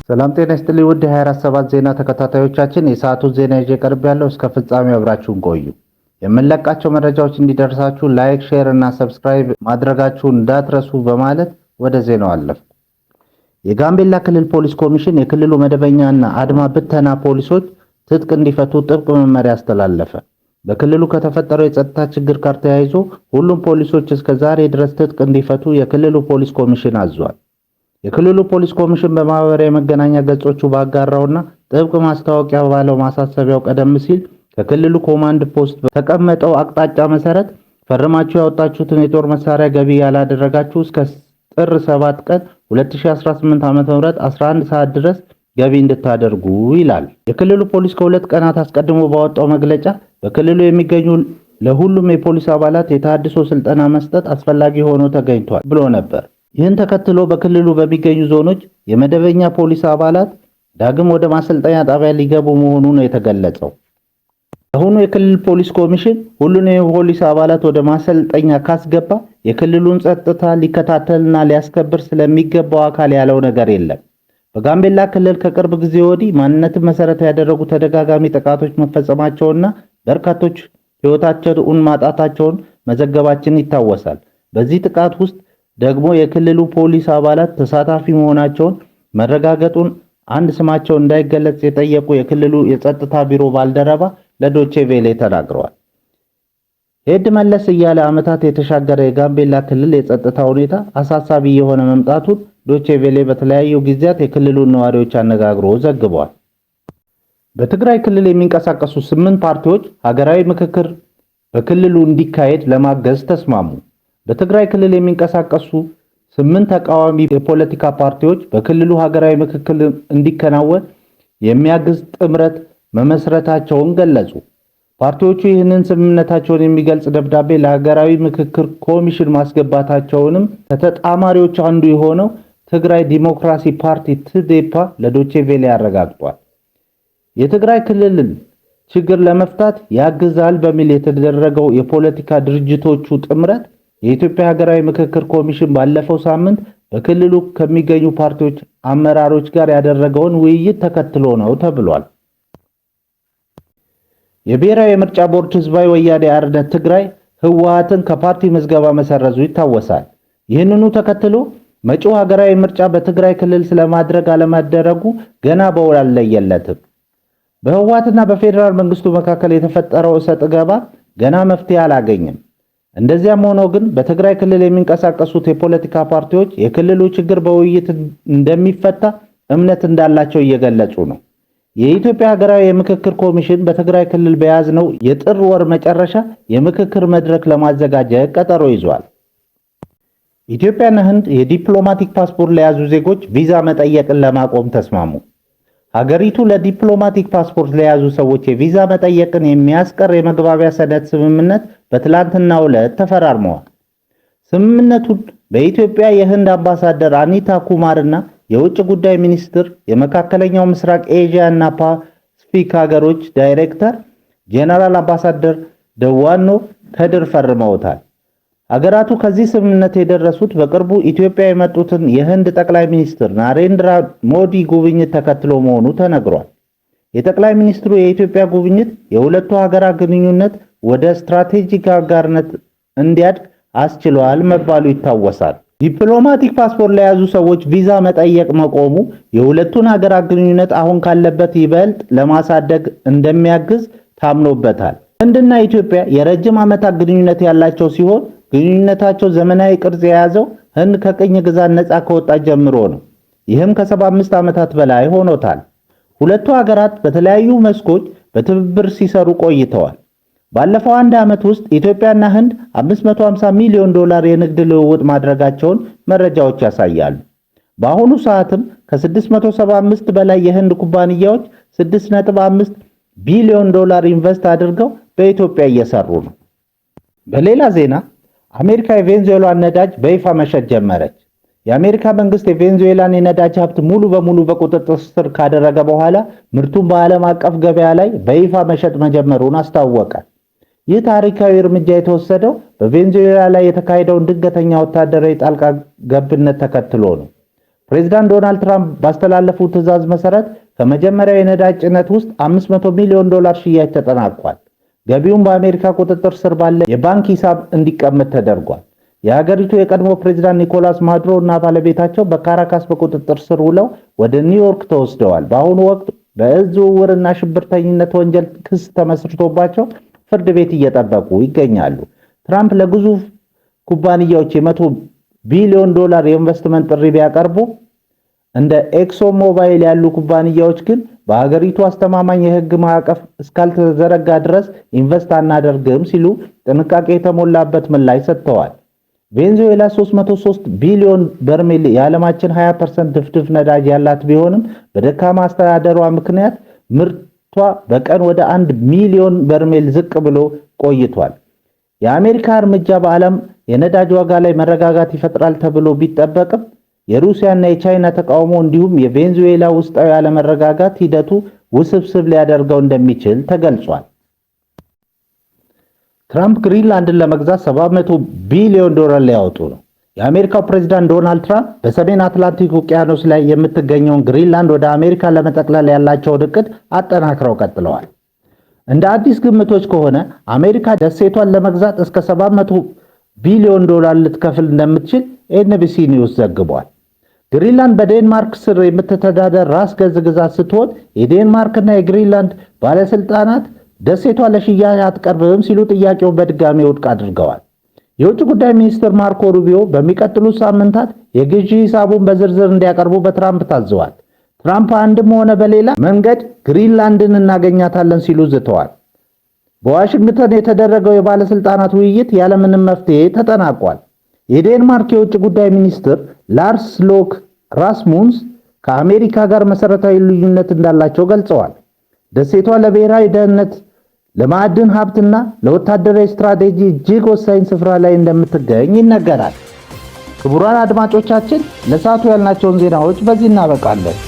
ሰላም ጤና ይስጥልኝ ውድ 24/7 ዜና ተከታታዮቻችን የሰዓቱን ዜና ይዤ ቀርቤያለሁ። እስከ ፍጻሜው አብራችሁን ቆዩ። የምንለቃቸው መረጃዎች እንዲደርሳችሁ ላይክ፣ ሼር እና ሰብስክራይብ ማድረጋችሁን እንዳትረሱ በማለት ወደ ዜናው አለፍኩ። የጋምቤላ ክልል ፖሊስ ኮሚሽን የክልሉ መደበኛና አድማ ብተና ፖሊሶች ትጥቅ እንዲፈቱ ጥብቅ መመሪያ አስተላለፈ። በክልሉ ከተፈጠረው የጸጥታ ችግር ጋር ተያይዞ ሁሉም ፖሊሶች እስከ ዛሬ ድረስ ትጥቅ እንዲፈቱ የክልሉ ፖሊስ ኮሚሽን አዟል። የክልሉ ፖሊስ ኮሚሽን በማህበራዊ መገናኛ ገጾቹ ባጋራውና ጥብቅ ማስታወቂያ ባለው ማሳሰቢያው ቀደም ሲል ከክልሉ ኮማንድ ፖስት በተቀመጠው አቅጣጫ መሰረት ፈርማችሁ ያወጣችሁትን የጦር መሳሪያ ገቢ ያላደረጋችሁ እስከ ጥር 7 ቀን 2018 ዓ.ም 11 ሰዓት ድረስ ገቢ እንድታደርጉ ይላል። የክልሉ ፖሊስ ከሁለት ቀናት አስቀድሞ ባወጣው መግለጫ በክልሉ የሚገኙ ለሁሉም የፖሊስ አባላት የተሃድሶ ስልጠና መስጠት አስፈላጊ ሆኖ ተገኝቷል ብሎ ነበር። ይህን ተከትሎ በክልሉ በሚገኙ ዞኖች የመደበኛ ፖሊስ አባላት ዳግም ወደ ማሰልጠኛ ጣቢያ ሊገቡ መሆኑ ነው የተገለጸው። አሁኑ የክልል ፖሊስ ኮሚሽን ሁሉንም የፖሊስ አባላት ወደ ማሰልጠኛ ካስገባ የክልሉን ጸጥታ ሊከታተልና ሊያስከብር ስለሚገባው አካል ያለው ነገር የለም። በጋምቤላ ክልል ከቅርብ ጊዜ ወዲህ ማንነትን መሰረት ያደረጉ ተደጋጋሚ ጥቃቶች መፈጸማቸውና በርካቶች ሕይወታቸውን ማጣታቸውን መዘገባችን ይታወሳል። በዚህ ጥቃት ውስጥ ደግሞ የክልሉ ፖሊስ አባላት ተሳታፊ መሆናቸውን መረጋገጡን አንድ ስማቸው እንዳይገለጽ የጠየቁ የክልሉ የጸጥታ ቢሮ ባልደረባ ለዶቼ ቬሌ ተናግረዋል። ሄድ መለስ እያለ ዓመታት የተሻገረ የጋምቤላ ክልል የጸጥታ ሁኔታ አሳሳቢ የሆነ መምጣቱን ዶቼ ቬሌ በተለያዩ ጊዜያት የክልሉን ነዋሪዎች አነጋግሮ ዘግቧል። በትግራይ ክልል የሚንቀሳቀሱ 8 ፓርቲዎች ሀገራዊ ምክክር በክልሉ እንዲካሄድ ለማገዝ ተስማሙ። በትግራይ ክልል የሚንቀሳቀሱ 8 ተቃዋሚ የፖለቲካ ፓርቲዎች በክልሉ ሀገራዊ ምክክር እንዲከናወን የሚያግዝ ጥምረት መመስረታቸውን ገለጹ። ፓርቲዎቹ ይህንን ስምምነታቸውን የሚገልጽ ደብዳቤ ለሀገራዊ ምክክር ኮሚሽን ማስገባታቸውንም ከተጣማሪዎች አንዱ የሆነው ትግራይ ዲሞክራሲ ፓርቲ ትዴፓ ለዶቼ ቬሌ አረጋግጧል። የትግራይ ክልልን ችግር ለመፍታት ያግዛል በሚል የተደረገው የፖለቲካ ድርጅቶቹ ጥምረት የኢትዮጵያ ሀገራዊ ምክክር ኮሚሽን ባለፈው ሳምንት በክልሉ ከሚገኙ ፓርቲዎች አመራሮች ጋር ያደረገውን ውይይት ተከትሎ ነው ተብሏል። የብሔራዊ የምርጫ ቦርድ ህዝባዊ ወያኔ ሓርነት ትግራይ ህወሓትን ከፓርቲ ምዝገባ መሰረዙ ይታወሳል። ይህንኑ ተከትሎ መጪው ሀገራዊ ምርጫ በትግራይ ክልል ስለማድረግ አለማደረጉ ገና በውል አልለየለትም። በህወሓትና በፌዴራል መንግስቱ መካከል የተፈጠረው እሰጥ ገባ ገና መፍትሄ አላገኘም። እንደዚያም ሆኖ ግን በትግራይ ክልል የሚንቀሳቀሱት የፖለቲካ ፓርቲዎች የክልሉ ችግር በውይይት እንደሚፈታ እምነት እንዳላቸው እየገለጹ ነው። የኢትዮጵያ ሀገራዊ የምክክር ኮሚሽን በትግራይ ክልል በያዝነው የጥር ወር መጨረሻ የምክክር መድረክ ለማዘጋጀት ቀጠሮ ይዟል። ኢትዮጵያና ህንድ የዲፕሎማቲክ ፓስፖርት ለያዙ ዜጎች ቪዛ መጠየቅን ለማቆም ተስማሙ። ሀገሪቱ ለዲፕሎማቲክ ፓስፖርት ለያዙ ሰዎች የቪዛ መጠየቅን የሚያስቀር የመግባቢያ ሰነድ ስምምነት በትላንትናው ዕለት ተፈራርመዋል። ስምምነቱን በኢትዮጵያ የህንድ አምባሳደር አኒታ ኩማር እና የውጭ ጉዳይ ሚኒስትር የመካከለኛው ምስራቅ ኤዥያ እና ፓሲፊክ ሀገሮች ዳይሬክተር ጄኔራል አምባሳደር ደዋኖ ከድር ፈርመውታል። ሀገራቱ ከዚህ ስምምነት የደረሱት በቅርቡ ኢትዮጵያ የመጡትን የህንድ ጠቅላይ ሚኒስትር ናሬንድራ ሞዲ ጉብኝት ተከትሎ መሆኑ ተነግሯል። የጠቅላይ ሚኒስትሩ የኢትዮጵያ ጉብኝት የሁለቱ ሀገራት ግንኙነት ወደ ስትራቴጂክ አጋርነት እንዲያድግ አስችሏል መባሉ ይታወሳል። ዲፕሎማቲክ ፓስፖርት ለያዙ ሰዎች ቪዛ መጠየቅ መቆሙ የሁለቱን ሀገራት ግንኙነት አሁን ካለበት ይበልጥ ለማሳደግ እንደሚያግዝ ታምኖበታል። ህንድና ኢትዮጵያ የረጅም ዓመታት ግንኙነት ያላቸው ሲሆን ግንኙነታቸው ዘመናዊ ቅርጽ የያዘው ህንድ ከቅኝ ግዛት ነፃ ከወጣች ጀምሮ ነው። ይህም ከ75 ዓመታት በላይ ሆኖታል። ሁለቱ ሀገራት በተለያዩ መስኮች በትብብር ሲሰሩ ቆይተዋል። ባለፈው አንድ ዓመት ውስጥ ኢትዮጵያና ህንድ $550 ሚሊዮን የንግድ ልውውጥ ማድረጋቸውን መረጃዎች ያሳያሉ። በአሁኑ ሰዓትም ከ675 በላይ የህንድ ኩባንያዎች $6.5 ቢሊዮን ኢንቨስት አድርገው በኢትዮጵያ እየሰሩ ነው። በሌላ ዜና አሜሪካ የቬንዙዌላን ነዳጅ በይፋ መሸጥ ጀመረች። የአሜሪካ መንግስት የቬንዙዌላን የነዳጅ ሀብት ሙሉ በሙሉ በቁጥጥር ስር ካደረገ በኋላ ምርቱን በዓለም አቀፍ ገበያ ላይ በይፋ መሸጥ መጀመሩን አስታወቀ። ይህ ታሪካዊ እርምጃ የተወሰደው በቬንዙዌላ ላይ የተካሄደውን ድንገተኛ ወታደራዊ ጣልቃ ገብነት ተከትሎ ነው። ፕሬዝዳንት ዶናልድ ትራምፕ ባስተላለፉት ትዕዛዝ መሰረት ከመጀመሪያው የነዳጅ ጭነት ውስጥ $500 ሚሊዮን ሽያጭ ተጠናቋል። ገቢውም በአሜሪካ ቁጥጥር ስር ባለ የባንክ ሂሳብ እንዲቀመጥ ተደርጓል። የሀገሪቱ የቀድሞ ፕሬዝዳንት ኒኮላስ ማዱሮ እና ባለቤታቸው በካራካስ በቁጥጥር ስር ውለው ወደ ኒውዮርክ ተወስደዋል። በአሁኑ ወቅት በእጽ ዝውውርና ሽብርተኝነት ወንጀል ክስ ተመስርቶባቸው ፍርድ ቤት እየጠበቁ ይገኛሉ። ትራምፕ ለግዙፍ ኩባንያዎች $100 ቢሊዮን የኢንቨስትመንት ጥሪ ቢያቀርቡ እንደ ኤክሶን ሞባይል ያሉ ኩባንያዎች ግን በሀገሪቱ አስተማማኝ የሕግ ማዕቀፍ እስካልተዘረጋ ድረስ ኢንቨስት አናደርግም ሲሉ ጥንቃቄ የተሞላበት ምላሽ ሰጥተዋል። ቬኔዙዌላ 303 ቢሊዮን በርሜል የዓለማችን 20% ድፍድፍ ነዳጅ ያላት ቢሆንም በደካማ አስተዳደሯ ምክንያት ምርቷ በቀን ወደ 1 ሚሊዮን በርሜል ዝቅ ብሎ ቆይቷል። የአሜሪካ እርምጃ በዓለም የነዳጅ ዋጋ ላይ መረጋጋት ይፈጥራል ተብሎ ቢጠበቅም የሩሲያና የቻይና ተቃውሞ እንዲሁም የቬኔዙዌላ ውስጣዊ አለመረጋጋት ሂደቱ ውስብስብ ሊያደርገው እንደሚችል ተገልጿል። ትራምፕ ግሪንላንድን ለመግዛት $700 ቢሊዮን ሊያወጡ ነው። የአሜሪካው ፕሬዝዳንት ዶናልድ ትራምፕ በሰሜን አትላንቲክ ውቅያኖስ ላይ የምትገኘውን ግሪንላንድ ወደ አሜሪካ ለመጠቅለል ያላቸውን እቅድ አጠናክረው ቀጥለዋል። እንደ አዲስ ግምቶች ከሆነ አሜሪካ ደሴቷን ለመግዛት እስከ $700 ቢሊዮን ልትከፍል እንደምትችል ኤንቢሲ ኒውስ ዘግቧል። ግሪንላንድ በዴንማርክ ስር የምትተዳደር ራስ ገዝ ግዛት ስትሆን የዴንማርክና የግሪንላንድ ባለስልጣናት ደሴቷ ለሽያጭ አትቀርብም ሲሉ ጥያቄውን በድጋሚ ውድቅ አድርገዋል። የውጭ ጉዳይ ሚኒስትር ማርኮ ሩቢዮ በሚቀጥሉት ሳምንታት የግዢ ሂሳቡን በዝርዝር እንዲያቀርቡ በትራምፕ ታዘዋል። ትራምፕ አንድም ሆነ በሌላ መንገድ ግሪንላንድን እናገኛታለን ሲሉ ዝተዋል። በዋሽንግተን የተደረገው የባለስልጣናት ውይይት ያለምንም መፍትሄ ተጠናቋል። የዴንማርክ የውጭ ጉዳይ ሚኒስትር ላርስ ሎክ ራስሙንስ ከአሜሪካ ጋር መሰረታዊ ልዩነት እንዳላቸው ገልጸዋል። ደሴቷ ለብሔራዊ ደህንነት፣ ለማዕድን ሀብትና ለወታደራዊ ስትራቴጂ እጅግ ወሳኝ ስፍራ ላይ እንደምትገኝ ይነገራል። ክቡራን አድማጮቻችን ለሰዓቱ ያልናቸውን ዜናዎች በዚህ እናበቃለን።